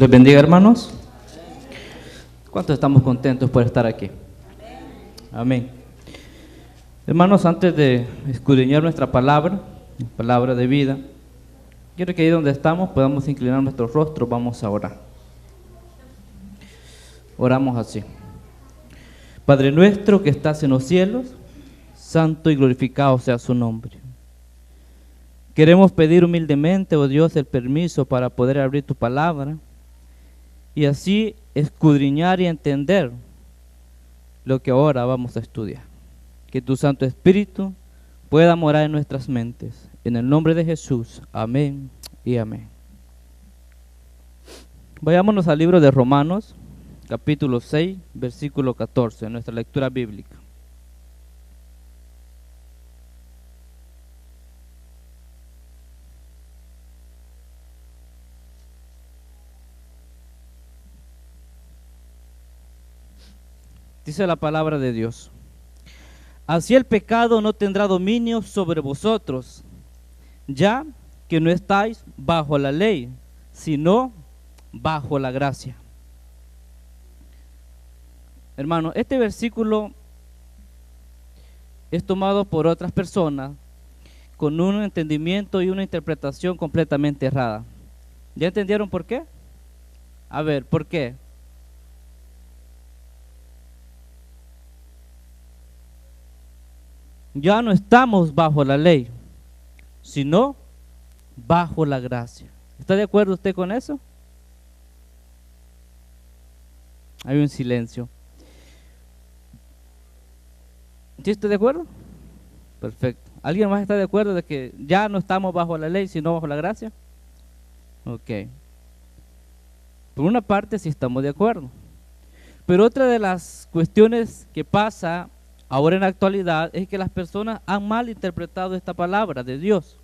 les bendiga, hermanos. ¿Cuántos estamos contentos por estar aquí? Amén. Hermanos, antes de escudriñar nuestra palabra de vida, quiero que ahí donde estamos podamos inclinar nuestros rostros. Vamos a orar. Oramos así. Padre nuestro que estás en los cielos, santo y glorificado sea su nombre. Queremos pedir humildemente, oh Dios, el permiso para poder abrir tu palabra y así escudriñar y entender lo que ahora vamos a estudiar. Que tu Santo Espíritu pueda morar en nuestras mentes. En el nombre de Jesús, amén y amén. Vayámonos al libro de Romanos, capítulo 6, versículo 14, en nuestra lectura bíblica. Dice la palabra de Dios: así el pecado no tendrá dominio sobre vosotros, ya que no estáis bajo la ley, sino bajo la gracia. Hermano, este versículo es tomado por otras personas con un entendimiento y una interpretación completamente errada. ¿Ya entendieron por qué? A ver, ¿por qué? Ya no estamos bajo la ley, sino bajo la gracia. ¿Está de acuerdo usted con eso? Hay un silencio. ¿Sí está de acuerdo? Perfecto. ¿Alguien más está de acuerdo de que ya no estamos bajo la ley, sino bajo la gracia? Ok. Por una parte sí estamos de acuerdo. Pero otra de las cuestiones que pasa ahora en la actualidad es que las personas han mal interpretado esta palabra de Dios.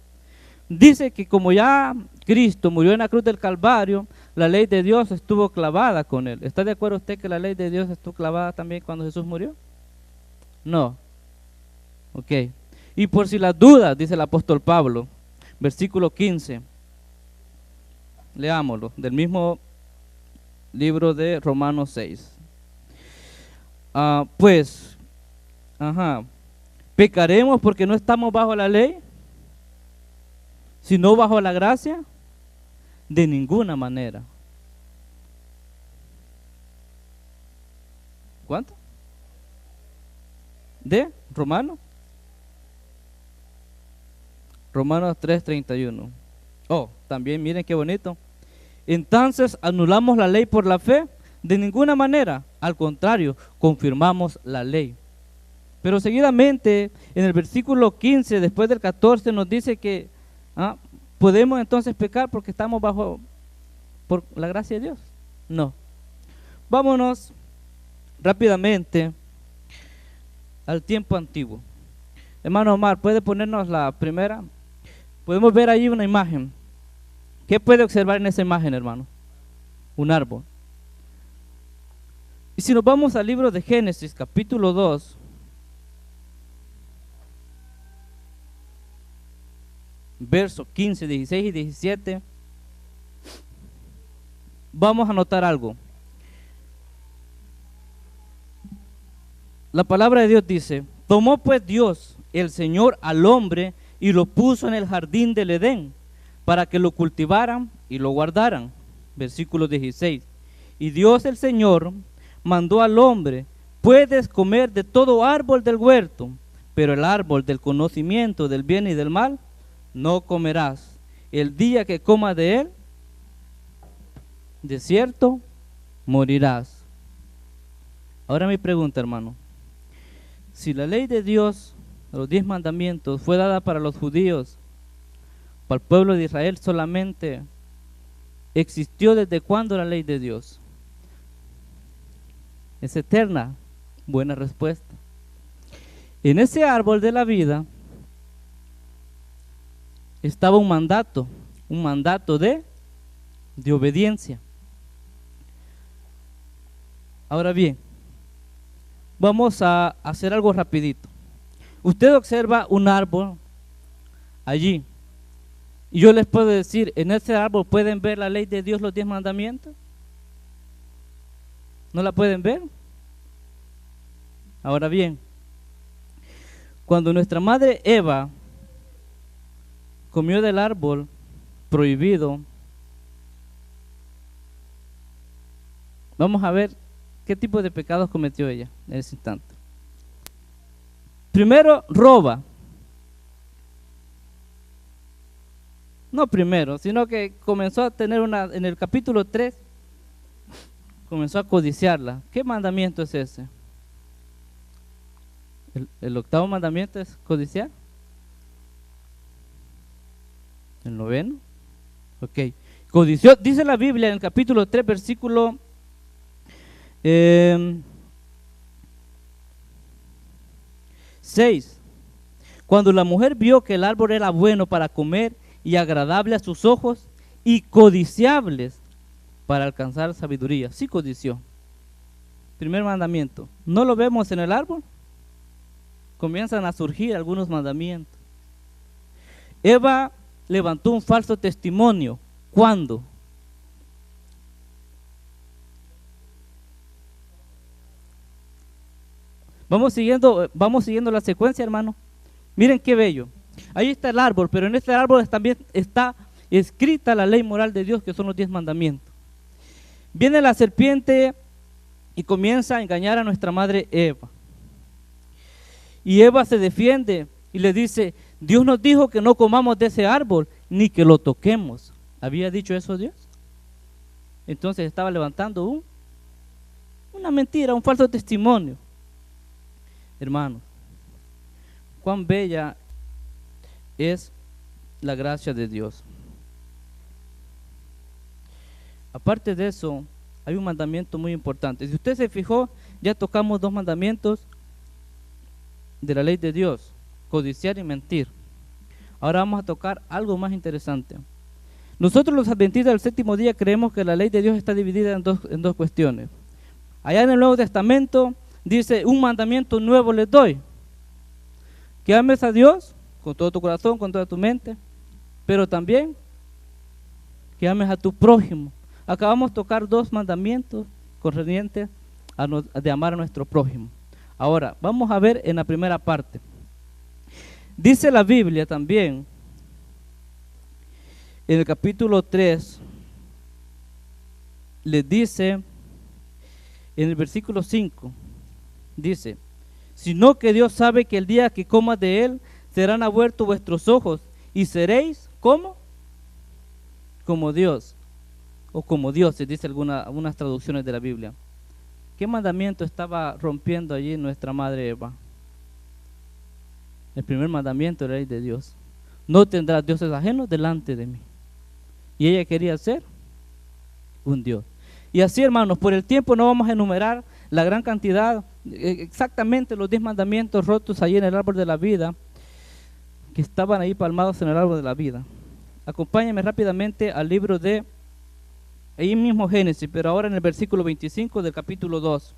Dice que como ya Cristo murió en la cruz del Calvario, la ley de Dios estuvo clavada con él. ¿Está de acuerdo usted que la ley de Dios estuvo clavada también cuando Jesús murió? No. Ok. Y por si las dudas, dice el apóstol Pablo, versículo 15. Leámoslo, del mismo libro de Romanos 6. ¿Pecaremos porque no estamos bajo la ley, sino bajo la gracia? De ninguna manera. ¿Cuánto? ¿De Romanos? Romanos 3:31. Oh, también miren qué bonito. Entonces, ¿anulamos la ley por la fe? De ninguna manera. Al contrario, confirmamos la ley. Pero seguidamente, en el versículo 15, después del 14, nos dice que ¿podemos entonces pecar porque estamos por la gracia de Dios? No. Vámonos rápidamente al tiempo antiguo. Hermano Omar, ¿puede ponernos la primera? Podemos ver ahí una imagen. ¿Qué puede observar en esa imagen, hermano? Un árbol. Y si nos vamos al libro de Génesis, capítulo 2, versos 15, 16 y 17, vamos a notar algo. La palabra de Dios dice: tomó pues Dios, el Señor, al hombre y lo puso en el jardín del Edén para que lo cultivaran y lo guardaran. Versículo 16. Y Dios el Señor mandó al hombre: puedes comer de todo árbol del huerto, pero el árbol del conocimiento del bien y del mal no comerás. El día que comas de él, de cierto morirás. Ahora mi pregunta, hermano: si la ley de Dios, los 10 mandamientos, fue dada para los judíos, para el pueblo de Israel solamente, ¿existió desde cuándo la ley de Dios? Es eterna. Buena respuesta. En ese árbol de la vida estaba un mandato de obediencia. Ahora bien, vamos a hacer algo rapidito. Usted observa un árbol allí, y yo les puedo decir, en ese árbol pueden ver la ley de Dios, los 10 mandamientos. ¿No la pueden ver? Ahora bien, cuando nuestra madre Eva comió del árbol prohibido, vamos a ver qué tipo de pecados cometió ella en ese instante. Primero, roba. No primero, sino que comenzó a tener en el capítulo 3, comenzó a codiciarla. ¿Qué mandamiento es ese? El octavo mandamiento es codiciar. El noveno. Ok. Codició, dice la Biblia en el capítulo 3, versículo 6. Cuando la mujer vio que el árbol era bueno para comer y agradable a sus ojos y codiciables para alcanzar sabiduría. Sí codició. Primer mandamiento. ¿No lo vemos en el árbol? Comienzan a surgir algunos mandamientos. Eva levantó un falso testimonio. ¿Cuándo? Vamos siguiendo la secuencia, hermano. Miren qué bello. Ahí está el árbol, pero en este árbol también está escrita la ley moral de Dios, que son los 10 mandamientos. Viene la serpiente y comienza a engañar a nuestra madre Eva. Y Eva se defiende y le dice: Dios nos dijo que no comamos de ese árbol, ni que lo toquemos. ¿Había dicho eso Dios? Entonces estaba levantando una mentira, un falso testimonio. Hermanos, cuán bella es la gracia de Dios. Aparte de eso, hay un mandamiento muy importante. Si usted se fijó, ya tocamos 2 mandamientos de la ley de Dios: codiciar y mentir. Ahora vamos a tocar algo más interesante. Nosotros los adventistas del séptimo día creemos que la ley de Dios está dividida en dos cuestiones. Allá en el Nuevo Testamento dice: un mandamiento nuevo les doy, que ames a Dios con todo tu corazón, con toda tu mente, pero también que ames a tu prójimo. Acabamos de tocar 2 mandamientos concernientes de amar a nuestro prójimo. Ahora, vamos a ver en la primera parte. Dice la Biblia también, en el capítulo 3, les dice, en el versículo 5, dice: sino que Dios sabe que el día que comas de él, serán abiertos vuestros ojos, y seréis, ¿cómo? Como Dios, o como dioses, dice algunas traducciones de la Biblia. ¿Qué mandamiento estaba rompiendo allí nuestra madre Eva? El primer mandamiento de la ley de Dios: no tendrás dioses ajenos delante de mí. Y ella quería ser un Dios. Y así, hermanos, por el tiempo no vamos a enumerar la gran cantidad, exactamente los 10 mandamientos rotos allí en el árbol de la vida, que estaban ahí palmados en el árbol de la vida. Acompáñenme rápidamente al libro de, ahí mismo Génesis, pero ahora en el versículo 25 del capítulo 2.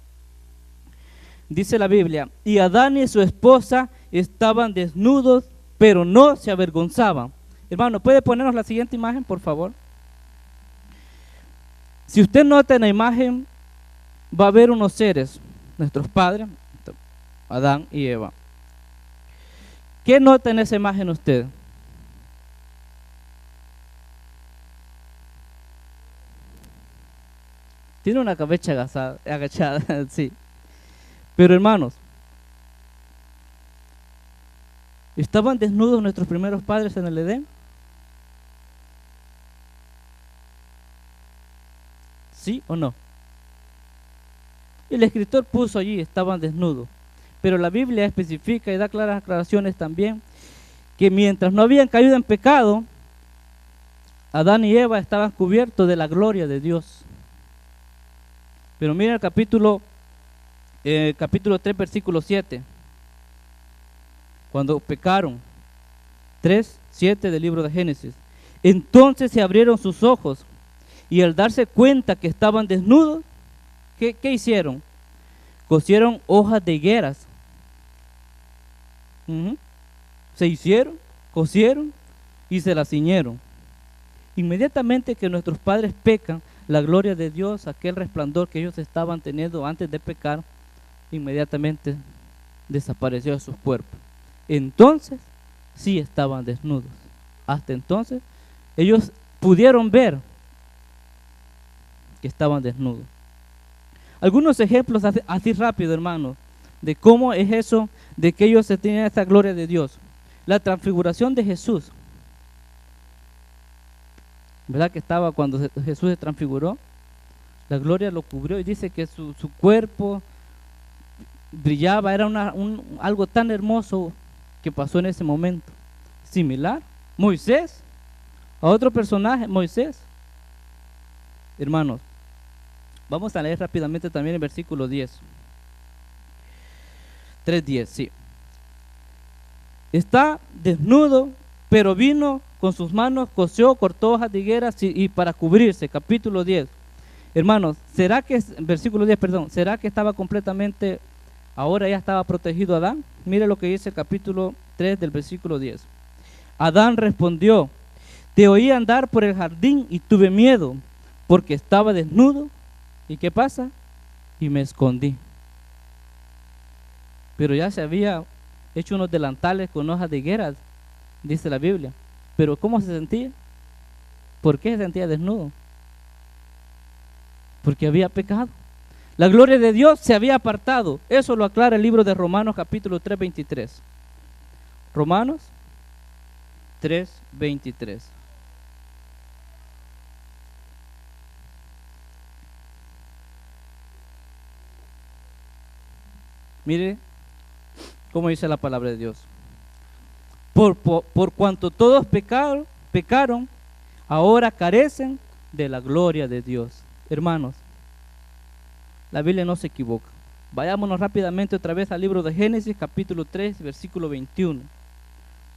Dice la Biblia: y Adán y su esposa estaban desnudos, pero no se avergonzaban. Hermano, ¿puede ponernos la siguiente imagen, por favor? Si usted nota en la imagen, va a haber unos seres, nuestros padres, Adán y Eva. ¿Qué nota en esa imagen usted? Tiene una cabeza agachada, sí. Pero hermanos, ¿estaban desnudos nuestros primeros padres en el Edén? ¿Sí o no? El escritor puso allí: estaban desnudos. Pero la Biblia especifica y da claras aclaraciones también, que mientras no habían caído en pecado, Adán y Eva estaban cubiertos de la gloria de Dios. Pero miren el capítulo 3, versículo 7. Cuando pecaron, 3:7 del libro de Génesis. Entonces se abrieron sus ojos, y al darse cuenta que estaban desnudos, ¿qué hicieron? Cosieron hojas de higueras. Se hicieron, cosieron y se las ciñeron. Inmediatamente que nuestros padres pecan, la gloria de Dios, aquel resplandor que ellos estaban teniendo antes de pecar, inmediatamente desapareció de sus cuerpos. Entonces sí estaban desnudos. Hasta entonces ellos pudieron ver que estaban desnudos. Algunos ejemplos así rápido, hermanos, de cómo es eso, de que ellos se tenían esta gloria de Dios. La transfiguración de Jesús, ¿verdad? Que estaba cuando Jesús se transfiguró, la gloria lo cubrió y dice que su cuerpo brillaba, era algo tan hermoso que pasó en ese momento. Similar, Moisés, a otro personaje, Moisés. Hermanos, vamos a leer rápidamente también el versículo 10. 3:10, sí. Está desnudo, pero vino con sus manos, cosió, cortó hojas de higuera y para cubrirse. Capítulo 10. Hermanos, versículo 10, perdón, ¿será que estaba completamente, ahora ya estaba protegido Adán? Mire lo que dice el capítulo 3 del versículo 10. Adán respondió: te oí andar por el jardín y tuve miedo, porque estaba desnudo. ¿Y qué pasa? Y me escondí. Pero ya se había hecho unos delantales con hojas de higuera, dice la Biblia. Pero ¿cómo se sentía? ¿Por qué se sentía desnudo? Porque había pecado. La gloria de Dios se había apartado. Eso lo aclara el libro de Romanos capítulo 3:23. Romanos 3:23. Mire cómo dice la palabra de Dios. Por cuanto todos pecaron, ahora carecen de la gloria de Dios. Hermanos, la Biblia no se equivoca. Vayámonos rápidamente otra vez al libro de Génesis, capítulo 3, versículo 21.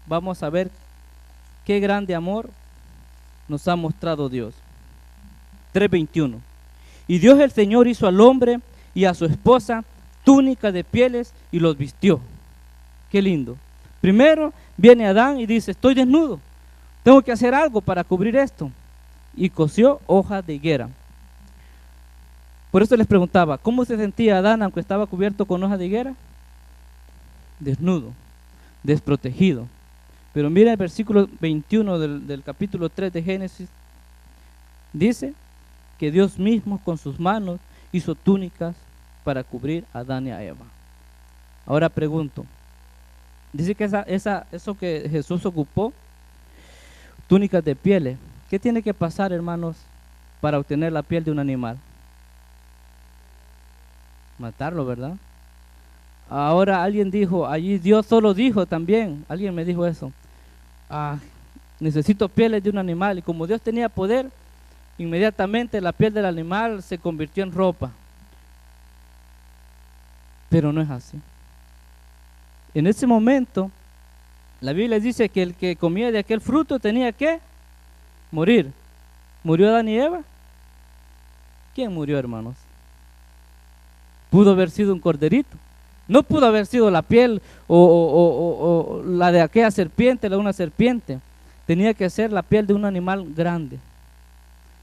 Vamos a ver qué grande amor nos ha mostrado Dios. 3:21. Y Dios el Señor hizo al hombre y a su esposa túnica de pieles y los vistió. Qué lindo. Primero viene Adán y dice: estoy desnudo, tengo que hacer algo para cubrir esto. Y cosió hojas de higuera. Por eso les preguntaba, ¿cómo se sentía Adán aunque estaba cubierto con hojas de higuera? Desnudo, desprotegido. Pero mira el versículo 21 del capítulo 3 de Génesis. Dice que Dios mismo con sus manos hizo túnicas para cubrir a Adán y a Eva. Ahora pregunto, dice que eso que Jesús ocupó, túnicas de pieles, ¿qué tiene que pasar, hermanos, para obtener la piel de un animal? Matarlo, ¿verdad? Ahora alguien dijo, allí Dios solo dijo también, alguien me dijo eso, necesito pieles de un animal, y como Dios tenía poder, inmediatamente la piel del animal se convirtió en ropa. Pero no es así. En ese momento, la Biblia dice que el que comía de aquel fruto tenía que morir. ¿Murió Adán y Eva? ¿Quién murió, hermanos? Pudo haber sido un corderito. No pudo haber sido la piel o la de aquella serpiente, la de una serpiente. Tenía que ser la piel de un animal grande.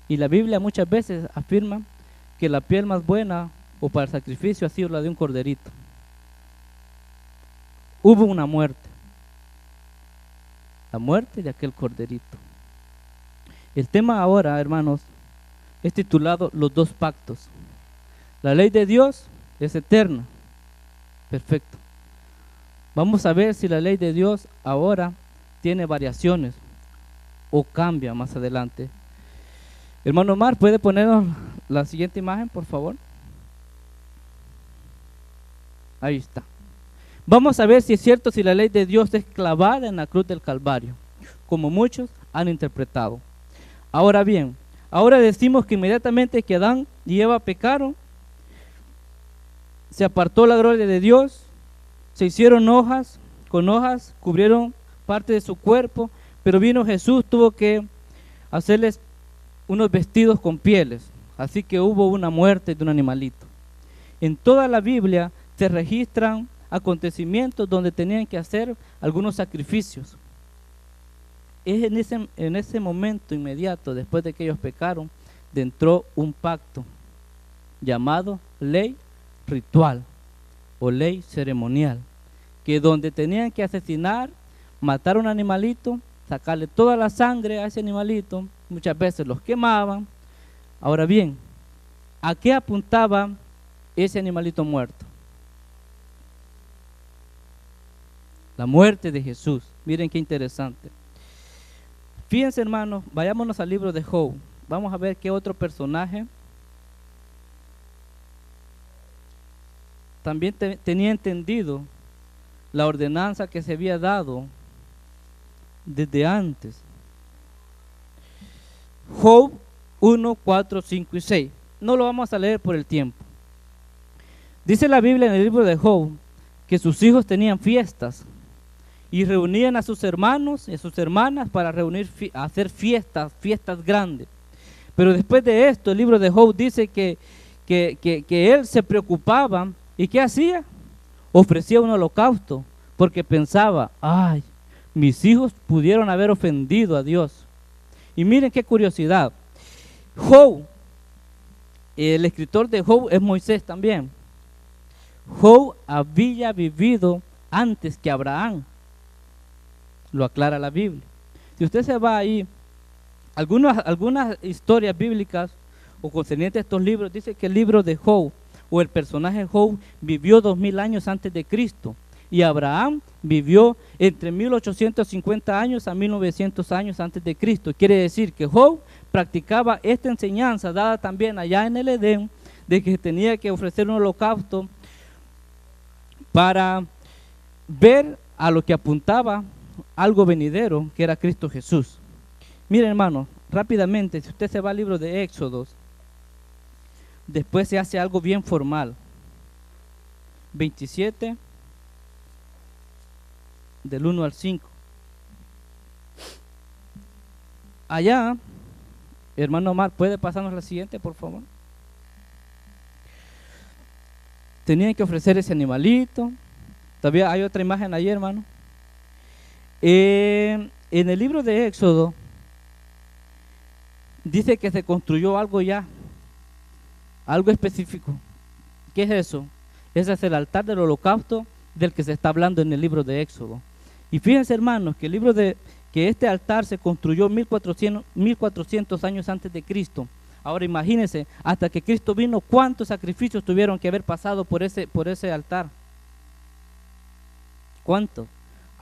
Y la Biblia muchas veces afirma que la piel más buena o para el sacrificio ha sido la de un corderito. Hubo una muerte. La muerte de aquel corderito. El tema ahora, hermanos, es titulado Los dos pactos. La ley de Dios es eterna. Perfecto. Vamos a ver si la ley de Dios ahora tiene variaciones o cambia más adelante. Hermano Omar, ¿puede ponernos la siguiente imagen, por favor? Ahí está. Vamos a ver si es cierto si la ley de Dios es clavada en la cruz del Calvario, como muchos han interpretado. Ahora bien, ahora decimos que inmediatamente que Adán y Eva pecaron, se apartó la gloria de Dios, se hicieron hojas, con hojas cubrieron parte de su cuerpo, pero vino Jesús, tuvo que hacerles unos vestidos con pieles, así que hubo una muerte de un animalito. En toda la Biblia se registran acontecimientos donde tenían que hacer algunos sacrificios. Es en ese momento inmediato, después de que ellos pecaron, dentro un pacto llamado ley ritual o ley ceremonial, que donde tenían que asesinar, matar a un animalito, sacarle toda la sangre a ese animalito, muchas veces los quemaban. Ahora bien, ¿a qué apuntaba ese animalito muerto? La muerte de Jesús. Miren qué interesante. Fíjense, hermanos, vayámonos al libro de Job. Vamos a ver qué otro personaje también tenía entendido la ordenanza que se había dado desde antes. Job 1, 4, 5 y 6. No lo vamos a leer por el tiempo. Dice la Biblia en el libro de Job que sus hijos tenían fiestas y reunían a sus hermanos y a sus hermanas para hacer fiestas grandes. Pero después de esto, el libro de Job dice que él se preocupaba. ¿Y qué hacía? Ofrecía un holocausto, porque pensaba, ay, mis hijos pudieron haber ofendido a Dios. Y miren qué curiosidad. Job, el escritor de Job es Moisés también. Job había vivido antes que Abraham. Lo aclara la Biblia. Si usted se va ahí, algunas historias bíblicas o concernientes a estos libros, dice que el libro de Job o el personaje Job vivió 2000 años antes de Cristo, y Abraham vivió entre 1850 años a 1900 años antes de Cristo. Quiere decir que Job practicaba esta enseñanza dada también allá en el Edén, de que tenía que ofrecer un holocausto para ver a lo que apuntaba algo venidero, que era Cristo Jesús. Miren, hermano, rápidamente, si usted se va al libro de Éxodos, después se hace algo bien formal. 27, del 1 al 5. Allá, hermano Omar, ¿puede pasarnos la siguiente, por favor? Tenían que ofrecer ese animalito. Todavía hay otra imagen ahí, hermano. En el libro de Éxodo, dice que se construyó algo ya, algo específico. ¿Qué es eso? Ese es el altar del holocausto del que se está hablando en el libro de Éxodo. Y fíjense, hermanos, que este altar se construyó 1400 años antes de Cristo. Ahora imagínense, hasta que Cristo vino, ¿cuántos sacrificios tuvieron que haber pasado por ese altar? ¿Cuántos?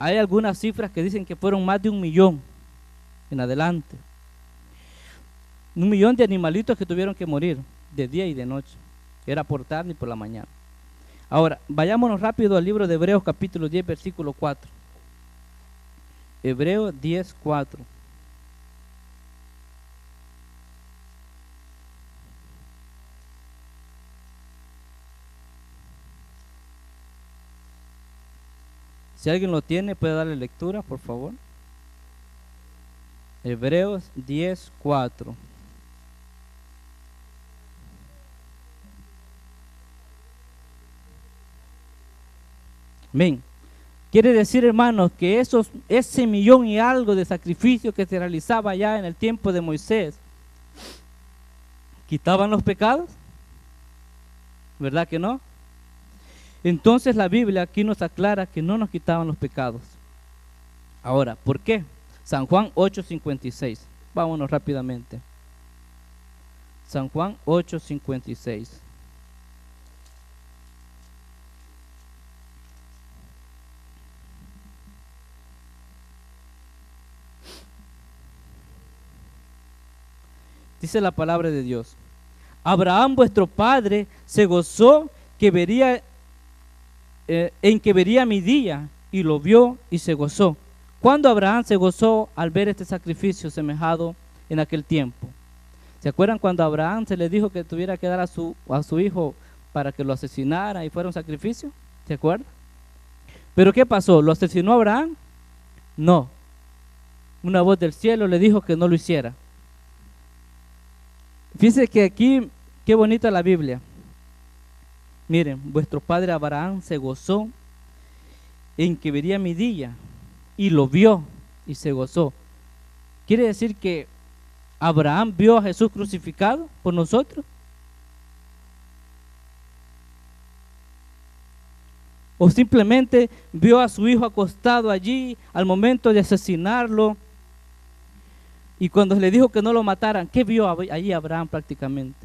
Hay algunas cifras que dicen que fueron más de 1 millón en adelante. 1 millón de animalitos que tuvieron que morir de día y de noche. Era por tarde y por la mañana. Ahora, vayámonos rápido al libro de Hebreos capítulo 10, versículo 4. Hebreos 10, 4. Si alguien lo tiene, puede darle lectura, por favor. Hebreos 10, 4. Amén. Quiere decir, hermanos, que ese millón y algo de sacrificios que se realizaba ya en el tiempo de Moisés, ¿quitaban los pecados? ¿Verdad que no? Entonces la Biblia aquí nos aclara que no nos quitaban los pecados. Ahora, ¿por qué? San Juan 8:56. Vámonos rápidamente. San Juan 8:56. Dice la palabra de Dios: Abraham vuestro padre se gozó en que vería mi día, y lo vio y se gozó. ¿Cuándo Abraham se gozó al ver este sacrificio semejado en aquel tiempo? ¿Se acuerdan cuando a Abraham se le dijo que tuviera que dar a su hijo para que lo asesinara y fuera un sacrificio? ¿Se acuerdan? ¿Pero qué pasó? ¿Lo asesinó Abraham? No. Una voz del cielo le dijo que no lo hiciera. Fíjense que aquí, qué bonita la Biblia. Miren, vuestro padre Abraham se gozó en que vería mi día, y lo vio y se gozó. Quiere decir que ¿Abraham vio a Jesús crucificado por nosotros? ¿O simplemente vio a su hijo acostado allí al momento de asesinarlo? Y cuando le dijo que no lo mataran, ¿qué vio allí Abraham prácticamente?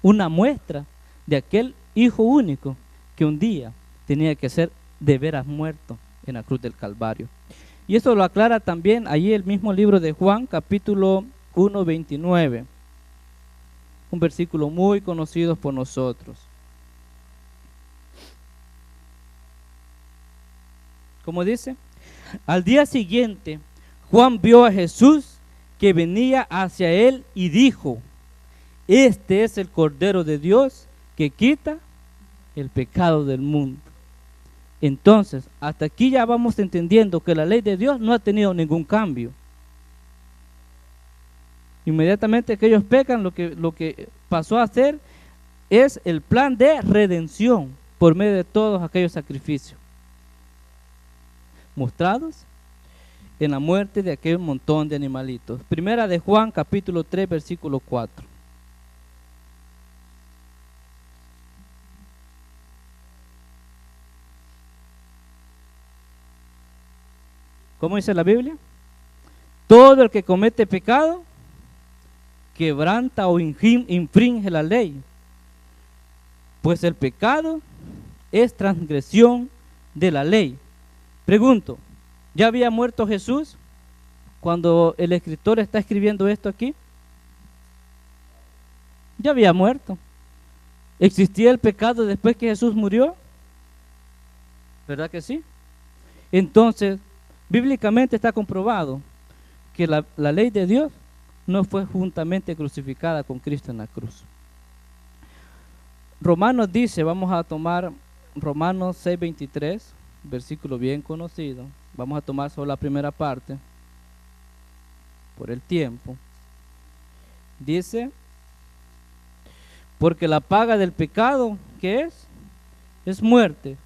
Una muestra de aquel hijo único que un día tenía que ser de veras muerto en la cruz del Calvario. Y eso lo aclara también allí el mismo libro de Juan, capítulo 1, 29. Un versículo muy conocido por nosotros. Como dice, al día siguiente, Juan vio a Jesús que venía hacia él y dijo: este es el Cordero de Dios que quita el pecado del mundo. Entonces, hasta aquí ya vamos entendiendo que la ley de Dios no ha tenido ningún cambio. Inmediatamente que ellos pecan, lo que pasó a ser es el plan de redención por medio de todos aquellos sacrificios mostrados en la muerte de aquel montón de animalitos. Primera de Juan, capítulo 3, versículo 4. ¿Cómo dice la Biblia? Todo el que comete pecado quebranta o infringe la ley, pues el pecado es transgresión de la ley. Pregunto, ¿ya había muerto Jesús cuando el escritor está escribiendo esto aquí? Ya había muerto. ¿Existía el pecado después que Jesús murió? ¿Verdad que sí? Entonces, bíblicamente está comprobado que la ley de Dios no fue juntamente crucificada con Cristo en la cruz. Romanos dice, vamos a tomar Romanos 6:23, versículo bien conocido. Vamos a tomar solo la primera parte por el tiempo. Dice, porque la paga del pecado, ¿qué es? Es muerte.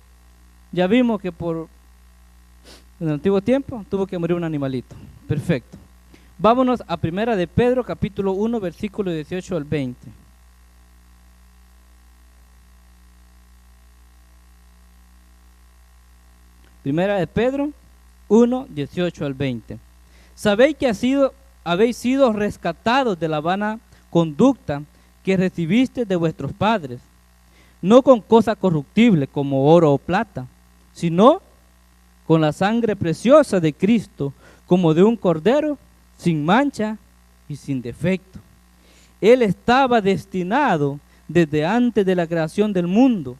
Ya vimos que en el antiguo tiempo tuvo que morir un animalito. Perfecto. Vámonos a primera de Pedro, capítulo 1, versículo 18 al 20. Primera de Pedro 1, 18 al 20. Sabéis que habéis sido rescatados de la vana conducta que recibiste de vuestros padres, no con cosa corruptible como oro o plata, sino con la sangre preciosa de Cristo, como de un cordero sin mancha y sin defecto. Él estaba destinado desde antes de la creación del mundo,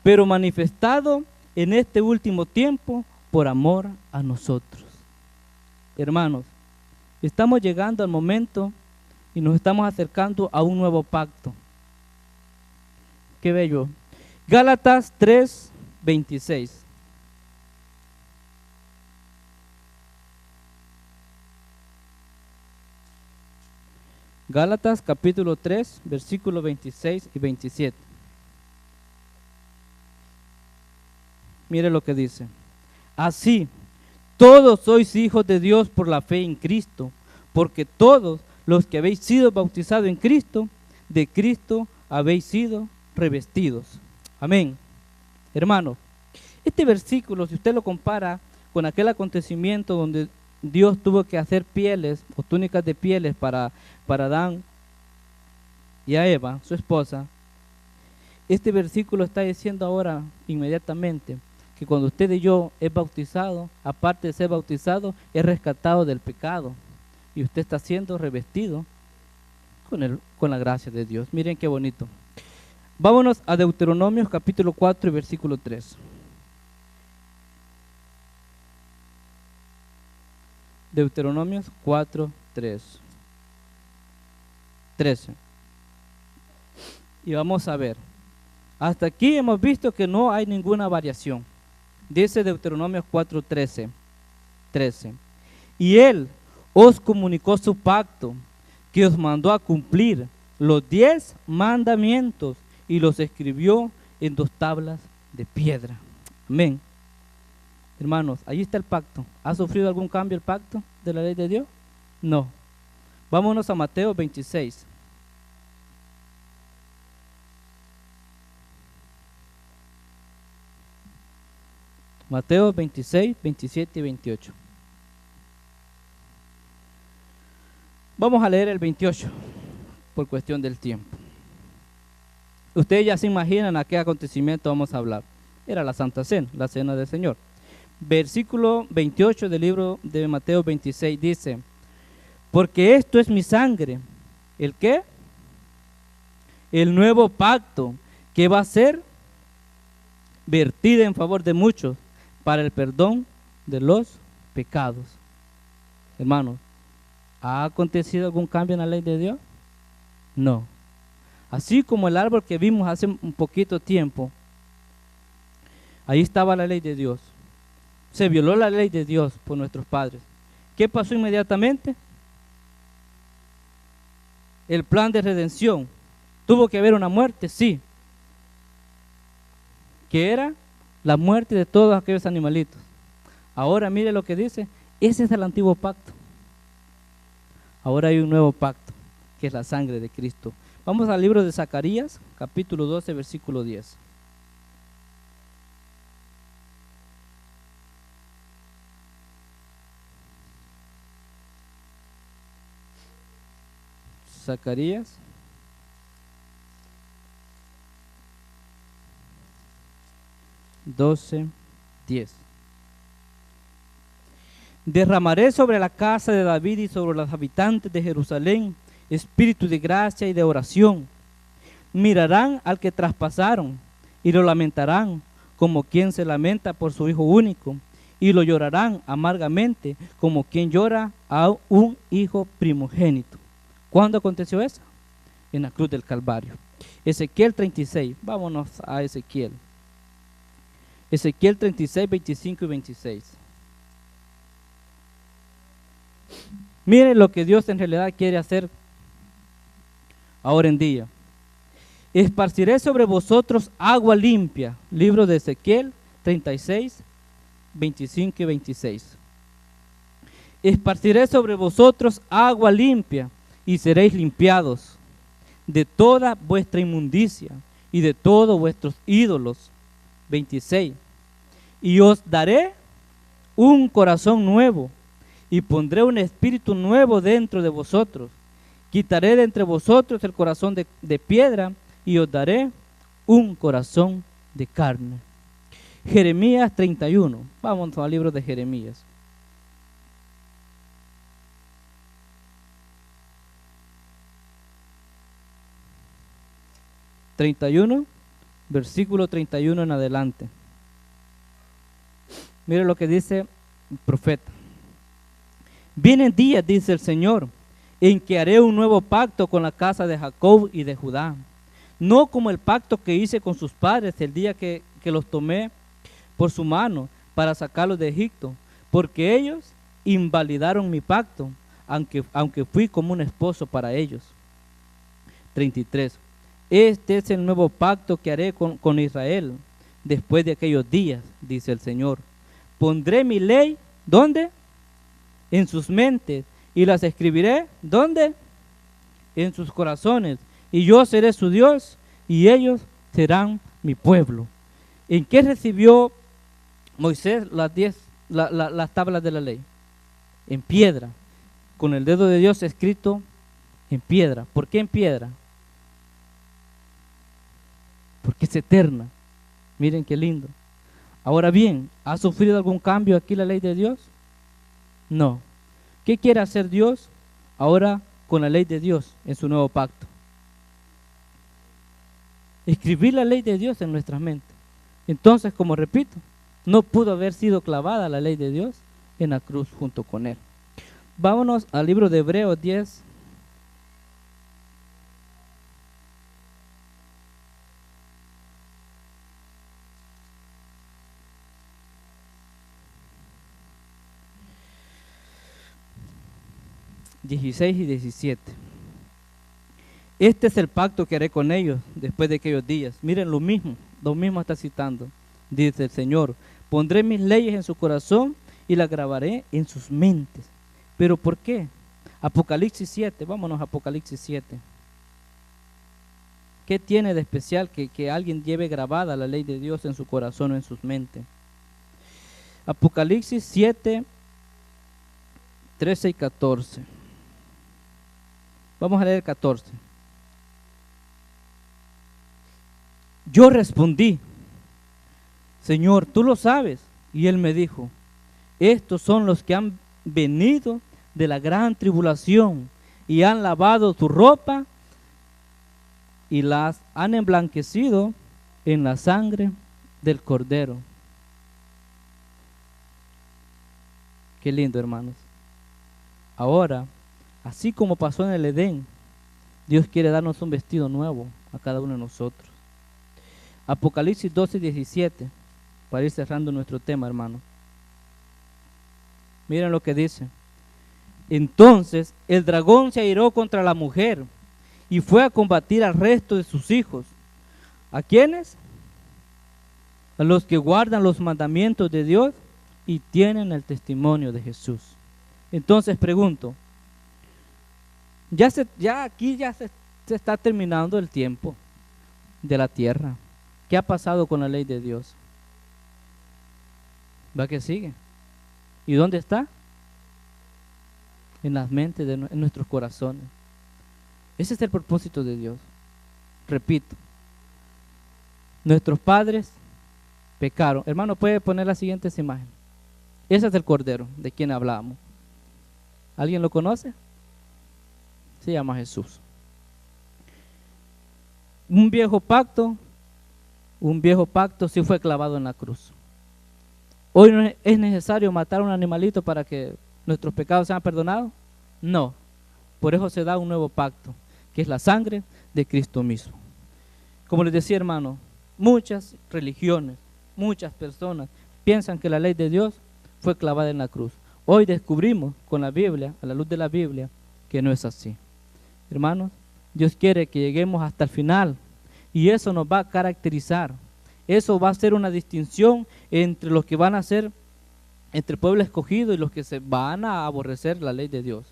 pero manifestado en este último tiempo por amor a nosotros. Hermanos, estamos llegando al momento y nos estamos acercando a un nuevo pacto. Qué bello. Gálatas 3:26. Gálatas capítulo 3, versículos 26 y 27. Mire lo que dice. Así, todos sois hijos de Dios por la fe en Cristo, porque todos los que habéis sido bautizados en Cristo, de Cristo habéis sido revestidos. Amén. Hermano, este versículo, si usted lo compara con aquel acontecimiento donde Dios tuvo que hacer pieles o túnicas de pieles para Adán y a Eva, su esposa, este versículo está diciendo ahora inmediatamente que cuando usted y yo es bautizado, aparte de ser bautizado, es rescatado del pecado y usted está siendo revestido con la gracia de Dios. Miren qué bonito. Vámonos a Deuteronomios capítulo 4 y versículo 3. Deuteronomios 4, 13. Y vamos a ver. Hasta aquí hemos visto que no hay ninguna variación. Dice Deuteronomios 4, 13. Y él os comunicó su pacto, que os mandó a cumplir los 10 mandamientos y los escribió en 2 tablas de piedra. Amén. Hermanos, ahí está el pacto. ¿Ha sufrido algún cambio el pacto de la ley de Dios? No. Vámonos a Mateo 26. Mateo 26, 27 y 28. Vamos a leer el 28 por cuestión del tiempo. Ustedes ya se imaginan a qué acontecimiento vamos a hablar. Era la Santa Cena, la Cena del Señor. Versículo 28 del libro de Mateo 26 dice: porque esto es mi sangre. ¿El qué? El nuevo pacto que va a ser vertida en favor de muchos para el perdón de los pecados. Hermanos, ¿ha acontecido algún cambio en la ley de Dios? No. Así como el árbol que vimos hace un poquito tiempo, ahí estaba la ley de Dios. Se violó la ley de Dios por nuestros padres. ¿Qué pasó inmediatamente? El plan de redención. ¿Tuvo que haber una muerte? Sí. Que era la muerte de todos aquellos animalitos. Ahora mire lo que dice. Ese es el antiguo pacto. Ahora hay un nuevo pacto, que es la sangre de Cristo. Vamos al libro de Zacarías, capítulo 12, versículo 10. Zacarías 12, 10. Derramaré sobre la casa de David y sobre los habitantes de Jerusalén espíritu de gracia y de oración. Mirarán al que traspasaron y lo lamentarán como quien se lamenta por su hijo único, y lo llorarán amargamente como quien llora a un hijo primogénito. ¿Cuándo aconteció eso? En la cruz del Calvario. Ezequiel 36, vámonos a Ezequiel. Ezequiel 36, 25 y 26. Miren lo que Dios en realidad quiere hacer ahora en día. Esparciré sobre vosotros agua limpia. Libro de Ezequiel 36, 25 y 26. Esparciré sobre vosotros agua limpia y seréis limpiados de toda vuestra inmundicia y de todos vuestros ídolos. 26. Y os daré un corazón nuevo y pondré un espíritu nuevo dentro de vosotros. Quitaré de entre vosotros el corazón de piedra y os daré un corazón de carne. Jeremías 31. Vamos al libro de Jeremías. Versículo 31 en adelante. Mire lo que dice el profeta. Vienen días, dice el Señor, en que haré un nuevo pacto con la casa de Jacob y de Judá, no como el pacto que hice con sus padres el día que los tomé por su mano para sacarlos de Egipto, porque ellos invalidaron mi pacto, aunque fui como un esposo para ellos. 33. Este es el nuevo pacto que haré con Israel después de aquellos días, dice el Señor. Pondré mi ley, ¿dónde? En sus mentes, y las escribiré, ¿dónde? En sus corazones, y yo seré su Dios, y ellos serán mi pueblo. ¿En qué recibió Moisés las tablas de la ley? En piedra, con el dedo de Dios escrito en piedra. ¿Por qué en piedra? Porque es eterna. Miren qué lindo. Ahora bien, ¿ha sufrido algún cambio aquí la ley de Dios? No. ¿Qué quiere hacer Dios ahora con la ley de Dios en su nuevo pacto? Escribir la ley de Dios en nuestras mentes. Entonces, como repito, no pudo haber sido clavada la ley de Dios en la cruz junto con él. Vámonos al libro de Hebreos 10. ...16 y 17. Este es el pacto que haré con ellos después de aquellos días. Miren lo mismo está citando. Dice el Señor: pondré mis leyes en su corazón y las grabaré en sus mentes. ¿Pero por qué? Apocalipsis 7, vámonos a Apocalipsis 7. ¿Qué tiene de especial que alguien lleve grabada la ley de Dios en su corazón o en sus mentes? Apocalipsis 7, 13 y 14. Vamos a leer 14. Yo respondí, Señor, tú lo sabes. Y él me dijo, estos son los que han venido de la gran tribulación y han lavado tu ropa y las han emblanquecido en la sangre del Cordero. Qué lindo, hermanos. Ahora, así como pasó en el Edén, Dios quiere darnos un vestido nuevo a cada uno de nosotros. Apocalipsis 12, 17, para ir cerrando nuestro tema, hermano. Miren lo que dice. Entonces el dragón se airó contra la mujer y fue a combatir al resto de sus hijos. ¿A quiénes? A los que guardan los mandamientos de Dios y tienen el testimonio de Jesús. Entonces pregunto, aquí se está terminando el tiempo de la tierra. ¿Qué ha pasado con la ley de Dios? ¿Va que sigue? ¿Y dónde está? En las mentes, en nuestros corazones. Ese es el propósito de Dios. Repito, nuestros padres pecaron. Hermano, ¿puede poner las siguientes imágenes? Ese es el Cordero de quien hablamos. ¿Alguien lo conoce? Se llama Jesús. Un viejo pacto sí fue clavado en la cruz. ¿Hoy no es necesario matar a un animalito para que nuestros pecados sean perdonados? No. Por eso se da un nuevo pacto, que es la sangre de Cristo mismo. Como les decía, hermano, muchas religiones, muchas personas piensan que la ley de Dios fue clavada en la cruz. Hoy descubrimos con la Biblia, a la luz de la Biblia, que no es así. Hermanos, Dios quiere que lleguemos hasta el final y eso nos va a caracterizar. Eso va a ser una distinción entre los que van a ser, entre el pueblo escogido y los que se van a aborrecer la ley de Dios.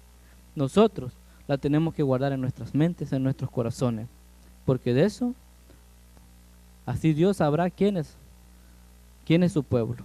Nosotros la tenemos que guardar en nuestras mentes, en nuestros corazones, porque de eso, así Dios sabrá quién es su pueblo.